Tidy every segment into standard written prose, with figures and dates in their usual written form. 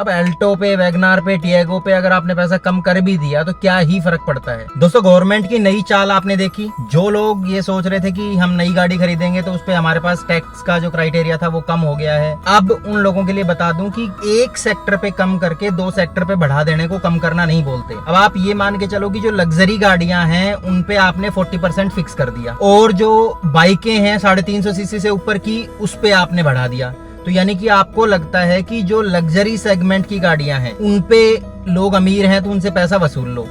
अब एल्टो पे, वैगनार पे, टियागो पे अगर आपने पैसा कम कर भी दिया तो क्या ही फर्क पड़ता है। दोस्तों गवर्नमेंट की नई चाल आपने देखी, जो लोग ये सोच रहे थे कि हम नई गाड़ी खरीदेंगे तो उस पे हमारे पास टैक्स का जो क्राइटेरिया था वो कम हो गया है। अब उन लोगों के लिए बता दूं कि एक सेक्टर पे कम करके 2 सेक्टर पे बढ़ा देने को कम करना नहीं बोलते। अब आप ये मान के चलो कि जो लग्जरी गाड़ियां हैं उन पे आपने 40% फिक्स कर दिया और जो बाइकें हैं 350 सीसी से ऊपर की उस पे आपने बढ़ा दिया। तो यानी कि आपको लगता है कि जो लग्जरी सेगमेंट की गाड़ियां हैं उन पे लोग अमीर हैं तो उनसे पैसा वसूल लो।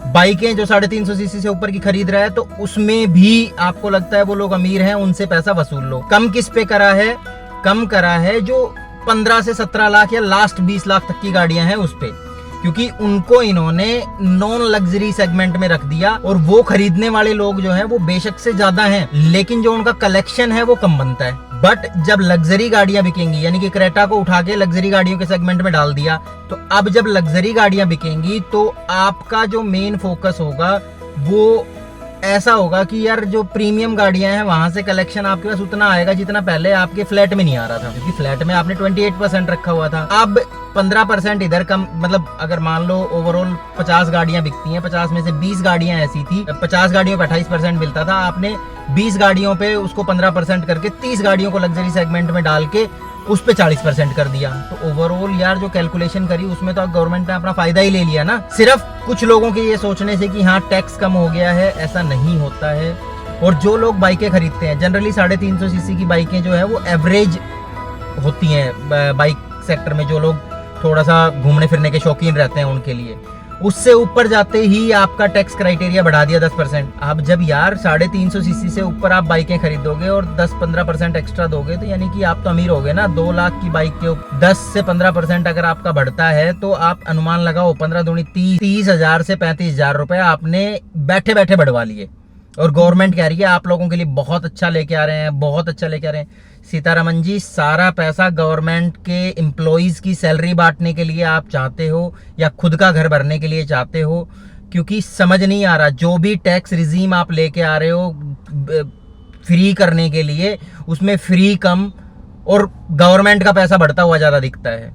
बाइकें जो 350 सीसी से ऊपर की खरीद रहा है तो उसमें भी आपको लगता है वो लोग अमीर हैं, उनसे पैसा वसूल लो। कम किस पे करा है? कम करा है जो 15 से 17 लाख या लास्ट 20 लाख तक की गाड़ियां हैं उस पे, क्योंकि उनको इन्होंने नॉन लग्जरी सेगमेंट में रख दिया और वो खरीदने वाले लोग जो हैं वो बेशक से ज्यादा हैं, लेकिन जो उनका कलेक्शन है वो कम बनता है। बट जब लग्जरी गाड़ियां बिकेंगी, यानी कि क्रेटा को उठा के लग्जरी गाड़ियों के सेगमेंट में डाल दिया, तो अब जब लग्जरी गाड़ियां बिकेंगी तो आपका जो मेन फोकस होगा वो ऐसा होगा कि यार जो प्रीमियम गाड़ियां हैं वहां से कलेक्शन आपके पास उतना आएगा जितना पहले आपके फ्लैट में नहीं आ रहा था, क्योंकि फ्लैट में आपने 28% रखा हुआ था। अब 15% इधर कम, मतलब अगर मान लो ओवरऑल 50 गाड़ियां बिकती हैं, 50 में से 20 गाड़ियां ऐसी थी, 50 गाड़ियों पे 28% मिलता था, आपने 20 गाड़ियों पे उसको 15% करके 30 गाड़ियों को लग्जरी सेगमेंट में डाल के उस पे 40% कर दिया। तो ओवरऑल यार जो कैलकुलेशन करी उसमें तो गवर्नमेंट ने अपना फायदा ही ले लिया ना। सिर्फ कुछ लोगों के ये सोचने से कि हाँ टैक्स कम हो गया है, ऐसा नहीं होता है। और जो लोग बाइकें खरीदते हैं जनरली 350 सीसी की बाइकें जो है वो एवरेज होती हैं बाइक सेक्टर में, जो लोग थोड़ा सा घूमने फिरने के शौकीन रहते हैं उनके लिए। उससे ऊपर जाते ही आपका टैक्स क्राइटेरिया बढ़ा दिया 10%। अब जब यार 350 सीसी से ऊपर आप बाइकें खरीदोगे और 10-15% एक्स्ट्रा दोगे तो यानी कि आप तो अमीर होगे ना। 2 लाख की बाइक के 10 से 15% अगर आपका बढ़ता है तो आप अनुमान लगाओ 15 दूनी 30 हजार से 35 हजार रुपए आपने बैठे बैठे बढ़वा लिए। और गवर्नमेंट कह रही है आप लोगों के लिए बहुत अच्छा लेके आ रहे हैं, बहुत अच्छा लेके आ रहे हैं। सीतारमन जी, सारा पैसा गवर्नमेंट के एम्प्लॉइज की सैलरी बांटने के लिए आप चाहते हो या खुद का घर भरने के लिए चाहते हो? क्योंकि समझ नहीं आ रहा, जो भी टैक्स रिजीम आप लेके आ रहे हो फ्री करने के लिए, उसमें फ्री कम और गवर्नमेंट का पैसा बढ़ता हुआ ज्यादा दिखता है।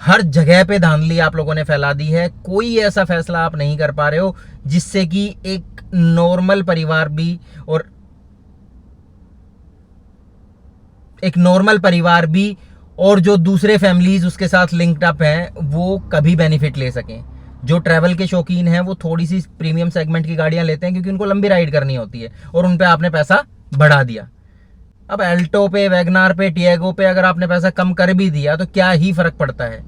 हर जगह पे धांधली आप लोगों ने फैला दी है। कोई ऐसा फैसला आप नहीं कर पा रहे हो जिससे कि एक नॉर्मल परिवार भी और जो दूसरे फैमिलीज उसके साथ लिंक्ड अप हैं वो कभी बेनिफिट ले सकें। जो ट्रैवल के शौकीन हैं वो थोड़ी सी प्रीमियम सेगमेंट की गाड़ियां लेते हैं क्योंकि उनको लंबी राइड करनी होती है और उन पे आपने पैसा बढ़ा दिया। अब एल्टो पे, वैगनार पे, टियागो पे अगर आपने पैसा कम कर भी दिया तो क्या ही फर्क पड़ता है।